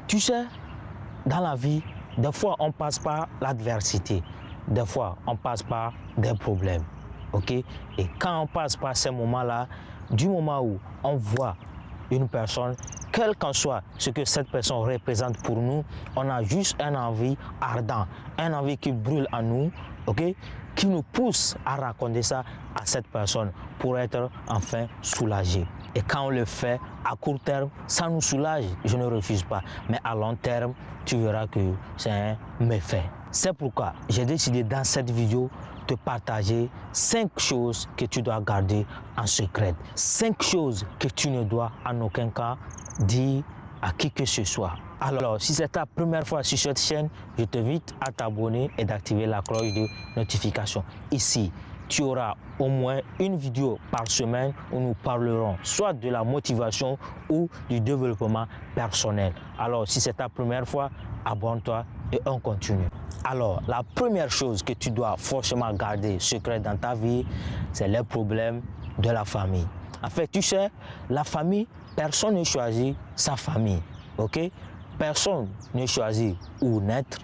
Tu sais, dans la vie, des fois on passe par l'adversité, des fois on passe par des problèmes, ok? Et quand on passe par ces moments-là, du moment où on voit une personne, quel qu'en soit ce que cette personne représente pour nous, on a juste un envie ardent, un envie qui brûle en nous, ok, qui nous pousse à raconter ça à cette personne pour être enfin soulagé. Et quand on le fait à court terme, ça nous soulage, je ne refuse pas. Mais à long terme, tu verras que c'est un méfait. C'est pourquoi j'ai décidé dans cette vidéo de partager 5 choses que tu dois garder en secret. 5 choses que tu ne dois en aucun cas dire à qui que ce soit. Alors, si c'est ta première fois sur cette chaîne, je t'invite à t'abonner et d'activer la cloche de notification. Ici, tu auras au moins une vidéo par semaine où nous parlerons soit de la motivation ou du développement personnel. Alors, si c'est ta première fois, abonne-toi et on continue. Alors, la première chose que tu dois forcément garder secret dans ta vie, c'est les problèmes de la famille. En fait, tu sais, la famille, personne ne choisit sa famille, ok? Personne ne choisit où naître,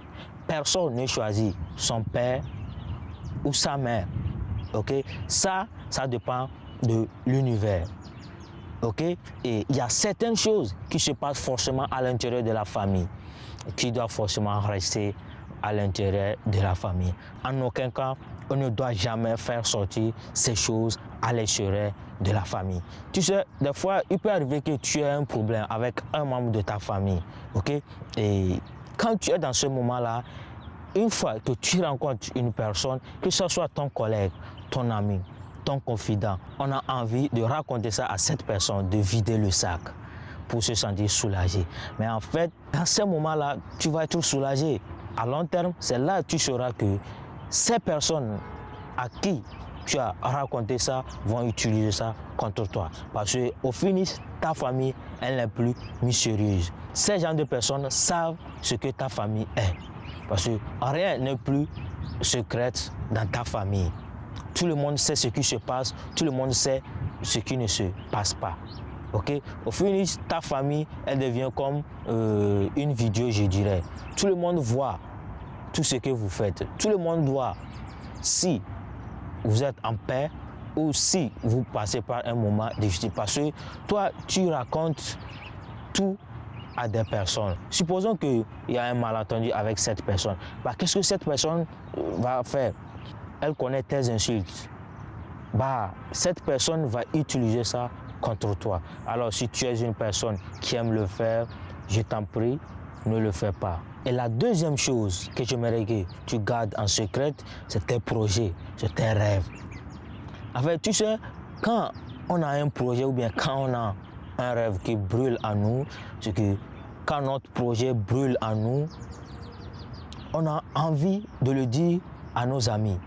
personne ne choisit son père ou sa mère, ok? Ça dépend de l'univers, ok? Et il y a certaines choses qui se passent forcément à l'intérieur de la famille, qui doivent forcément rester à l'intérieur de la famille. En aucun cas, on ne doit jamais faire sortir ces choses à l'extérieur de la famille. Tu sais, des fois, il peut arriver que tu aies un problème avec un membre de ta famille, ok? Et quand tu es dans ce moment-là, une fois que tu rencontres une personne, que ce soit ton collègue, ton ami, ton confident, on a envie de raconter ça à cette personne, de vider le sac pour se sentir soulagé. Mais en fait, dans ce moment-là, tu vas être soulagé. À long terme, c'est là que tu sauras que ces personnes à qui tu as raconté ça vont utiliser ça contre toi. Parce qu'au finish, ta famille, elle n'est plus mystérieuse. Ces gens de personnes savent ce que ta famille est. Parce que rien n'est plus secret dans ta famille. Tout le monde sait ce qui se passe, tout le monde sait ce qui ne se passe pas. Ok, au finish, ta famille, elle devient comme une vidéo, je dirais. Tout le monde voit tout ce que vous faites. Tout le monde voit si vous êtes en paix ou si vous passez par un moment difficile. Parce que toi, tu racontes tout à des personnes. Supposons qu'il y a un malentendu avec cette personne. Bah, qu'est-ce que cette personne va faire? Elle connaît tes insultes. Bah, cette personne va utiliser ça contre toi. Alors, si tu es une personne qui aime le faire, je t'en prie, ne le fais pas. Et la deuxième chose que j'aimerais que tu gardes en secret, c'est tes projets, c'est tes rêves. En fait, tu sais, quand on a un projet ou bien quand on a un rêve qui brûle en nous, c'est que quand notre projet brûle en nous, on a envie de le dire à nos amis,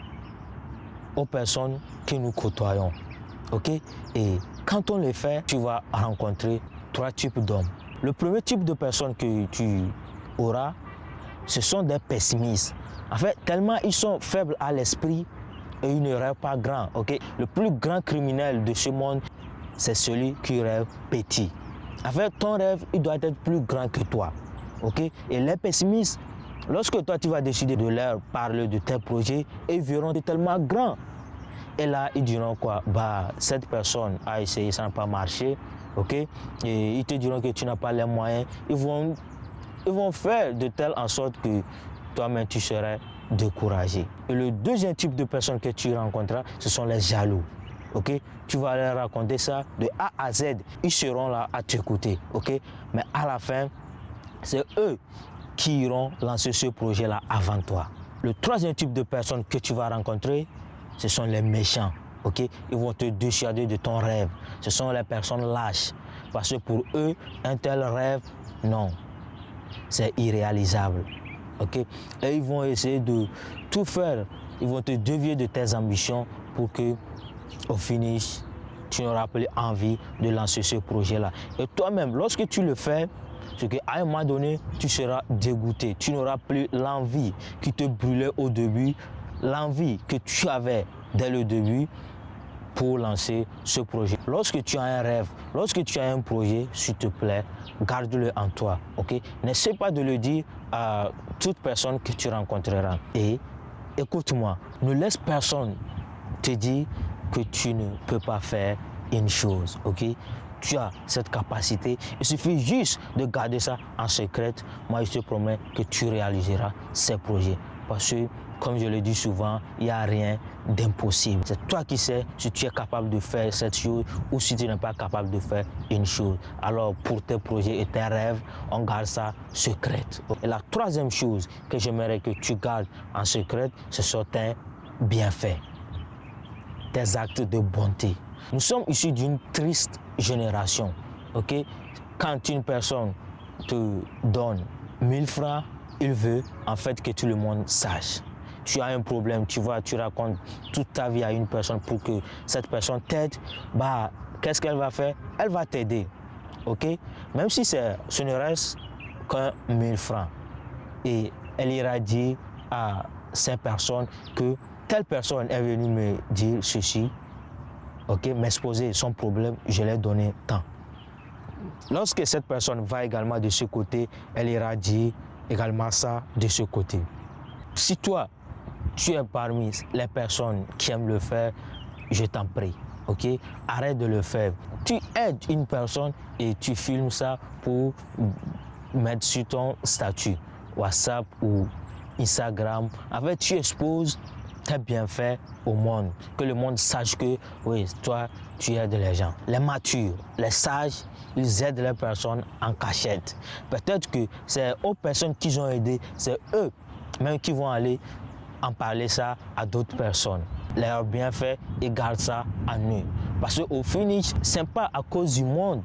aux personnes que nous côtoyons. Ok? Et quand on le fait, tu vas rencontrer 3 types d'hommes. Le premier type de personnes que tu auras, ce sont des pessimistes. En fait, tellement ils sont faibles à l'esprit et ils ne rêvent pas grand. Ok? Le plus grand criminel de ce monde, c'est celui qui rêve petit. En fait, ton rêve, il doit être plus grand que toi. Ok? Et les pessimistes, lorsque toi, tu vas décider de leur parler de tes projets, ils verront que c'est tellement grand. Et là, ils diront quoi? Bah, cette personne a essayé, ça n'a pas marché. Ok? Et ils te diront que tu n'as pas les moyens. Ils vont faire de telle en sorte que toi-même, tu serais découragé. Et le deuxième type de personnes que tu rencontreras, ce sont les jaloux. Ok? Tu vas leur raconter ça de A à Z. Ils seront là à t'écouter. Ok? Mais à la fin, c'est eux qui iront lancer ce projet-là avant toi. Le troisième type de personnes que tu vas rencontrer, ce sont les méchants. Ok? Ils vont te dissuader de ton rêve. Ce sont les personnes lâches. Parce que pour eux, un tel rêve, non, c'est irréalisable. Ok? Et ils vont essayer de tout faire. Ils vont te dévier de tes ambitions pour que, au finish, tu n'auras plus envie de lancer ce projet-là. Et toi-même, lorsque tu le fais, c'est qu'à un moment donné, tu seras dégoûté. Tu n'auras plus l'envie qui te brûlait au début, l'envie que tu avais dès le début, pour lancer ce projet. Lorsque tu as un rêve, lorsque tu as un projet, s'il te plaît, garde-le en toi, ok? N'essaie pas de le dire à toute personne que tu rencontreras. Et écoute-moi, ne laisse personne te dire que tu ne peux pas faire une chose, ok? Tu as cette capacité, il suffit juste de garder ça en secret. Moi, je te promets que tu réaliseras ces projets. Parce que, comme je le dis souvent, il n'y a rien d'impossible. C'est toi qui sais si tu es capable de faire cette chose ou si tu n'es pas capable de faire une chose. Alors, pour tes projets et tes rêves, on garde ça secret. Et la troisième chose que j'aimerais que tu gardes en secret, ce sont tes bienfaits, tes actes de bonté. Nous sommes issus d'une triste génération, ok? Quand une personne te donne 1000 francs, il veut en fait que tout le monde sache. Tu as un problème, tu vois, tu racontes toute ta vie à une personne pour que cette personne t'aide, bah, qu'est-ce qu'elle va faire? Elle va t'aider, ok? Même si ce ne reste qu'un 1000 francs. Et elle ira dire à ces personnes que telle personne est venue me dire ceci, ok, m'exposer son problème, je l'ai donné tant. Lorsque cette personne va également de ce côté, elle ira dire également ça de ce côté. Si toi, tu es parmi les personnes qui aiment le faire, je t'en prie, ok, arrête de le faire. Tu aides une personne et tu filmes ça pour mettre sur ton statut WhatsApp ou Instagram. En fait, tu exposes tes bienfaits au monde, que le monde sache que oui, toi, tu aides les gens. Les matures, les sages, ils aident les personnes en cachette. Peut-être que c'est aux personnes qu'ils ont aidées, c'est eux même qui vont aller en parler ça à d'autres personnes. Leurs bienfaits, ils gardent ça en eux. Parce qu'au finish, ce n'est pas à cause du monde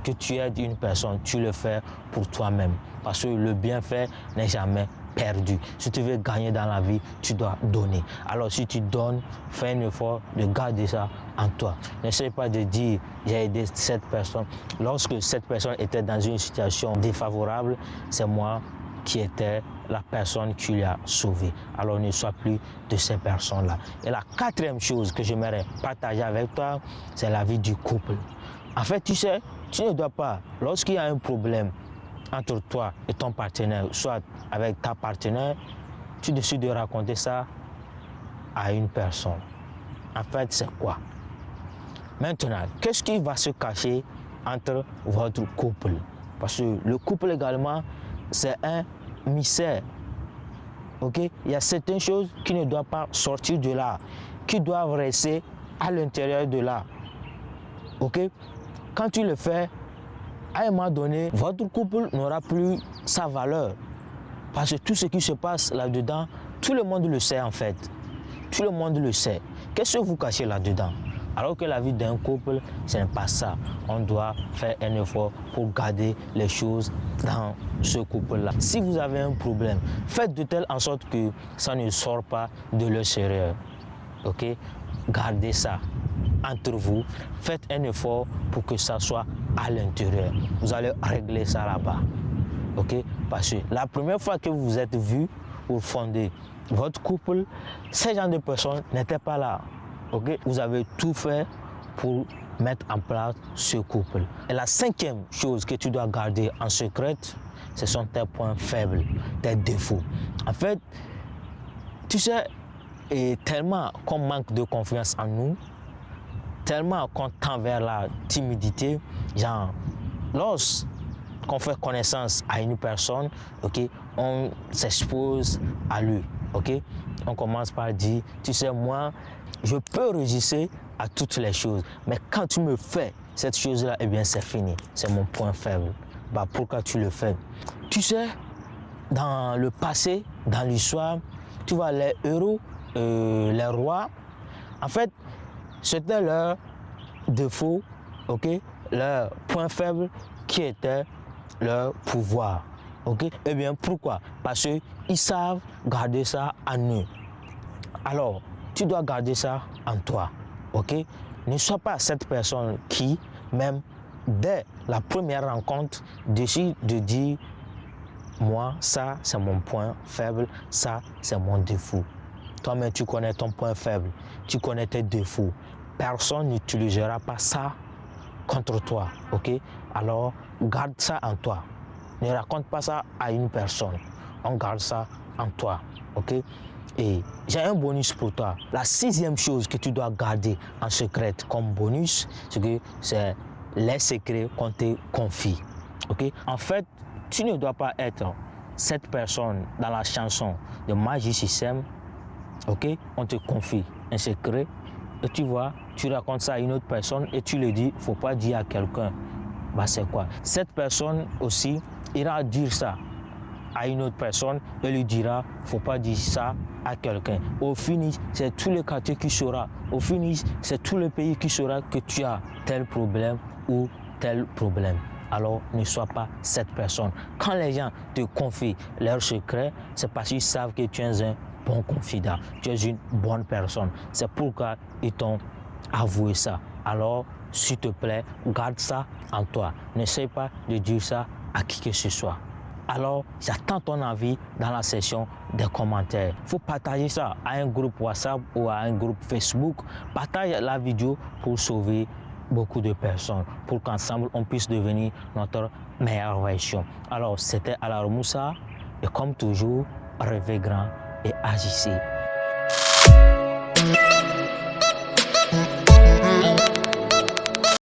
que tu aides une personne, tu le fais pour toi-même. Parce que le bienfait n'est jamais perdu. Si tu veux gagner dans la vie, tu dois donner. Alors si tu donnes, fais un effort de garder ça en toi. N'essaie pas de dire j'ai aidé cette personne. Lorsque cette personne était dans une situation défavorable, c'est moi qui était la personne qui lui a sauvé. Alors ne sois plus de ces personnes-là. Et la quatrième chose que j'aimerais partager avec toi, c'est la vie du couple. En fait, tu sais, tu ne dois pas, lorsqu'il y a un problème entre toi et ton partenaire, soit avec ta partenaire, tu décides de raconter ça à une personne. En fait, c'est quoi? Maintenant, qu'est-ce qui va se cacher entre votre couple? Parce que le couple également, c'est un mystère. Ok? Il y a certaines choses qui ne doivent pas sortir de là, qui doivent rester à l'intérieur de là. Ok? Quand tu le fais, à un moment donné, votre couple n'aura plus sa valeur. Parce que tout ce qui se passe là-dedans, tout le monde le sait en fait. Tout le monde le sait. Qu'est-ce que vous cachez là-dedans? Alors que la vie d'un couple, ce n'est pas ça. On doit faire un effort pour garder les choses dans ce couple-là. Si vous avez un problème, faites de telle en sorte que ça ne sort pas de l'extérieur. Ok? Gardez ça entre vous. Faites un effort pour que ça soit à l'intérieur. Vous allez régler ça là-bas. Ok? Parce que la première fois que vous vous êtes vus pour fonder votre couple, ces gens de personnes n'étaient pas là. Ok? Vous avez tout fait pour mettre en place ce couple. Et la cinquième chose que tu dois garder en secret, ce sont tes points faibles, tes défauts. En fait, tu sais, et tellement qu'on manque de confiance en nous, tellement qu'on tend vers la timidité, genre, lorsqu'on fait connaissance à une personne, ok, on s'expose à lui, ok. On commence par dire, tu sais, moi, je peux résister à toutes les choses, mais quand tu me fais cette chose-là, eh bien, c'est fini, c'est mon point faible. Bah, pourquoi tu le fais? Tu sais, dans le passé, dans l'histoire, tu vois, les héros, les rois, en fait, c'était leur défaut, ok, leur point faible qui était leur pouvoir, ok. Eh bien, pourquoi? Parce qu'ils savent garder ça en eux. Alors, tu dois garder ça en toi, ok. Ne sois pas cette personne qui, même dès la première rencontre, décide de dire moi, ça, c'est mon point faible, ça, c'est mon défaut. Toi-même, tu connais ton point faible, tu connais tes défauts. personne n'utilisera pas ça contre toi, ok? Alors, garde ça en toi. Ne raconte pas ça à une personne. On garde ça en toi, ok? Et j'ai un bonus pour toi. La 6e chose que tu dois garder en secret comme bonus, c'est les secrets qu'on te confie, ok? En fait, tu ne dois pas être cette personne dans la chanson de Magic System, ok? On te confie un secret et tu vois, tu racontes ça à une autre personne et tu le dis, faut pas dire à quelqu'un. Bah c'est quoi? Cette personne aussi ira dire ça à une autre personne et lui dira, faut pas dire ça à quelqu'un. Au finish, c'est tout le quartier qui saura. Au finish, c'est tout le pays qui saura que tu as tel problème ou tel problème. Alors, ne sois pas cette personne. Quand les gens te confient leurs secrets, c'est parce qu'ils savent que tu es un bon confident. Tu es une bonne personne. C'est pourquoi ils t'ont avoué ça. Alors, s'il te plaît, garde ça en toi. N'essaie pas de dire ça à qui que ce soit. Alors, j'attends ton avis dans la section des commentaires. Il faut partager ça à un groupe WhatsApp ou à un groupe Facebook. Partage la vidéo pour sauver beaucoup de personnes, pour qu'ensemble on puisse devenir notre meilleure version. Alors, c'était Alors Moussa et comme toujours, rêvez grand et agissez.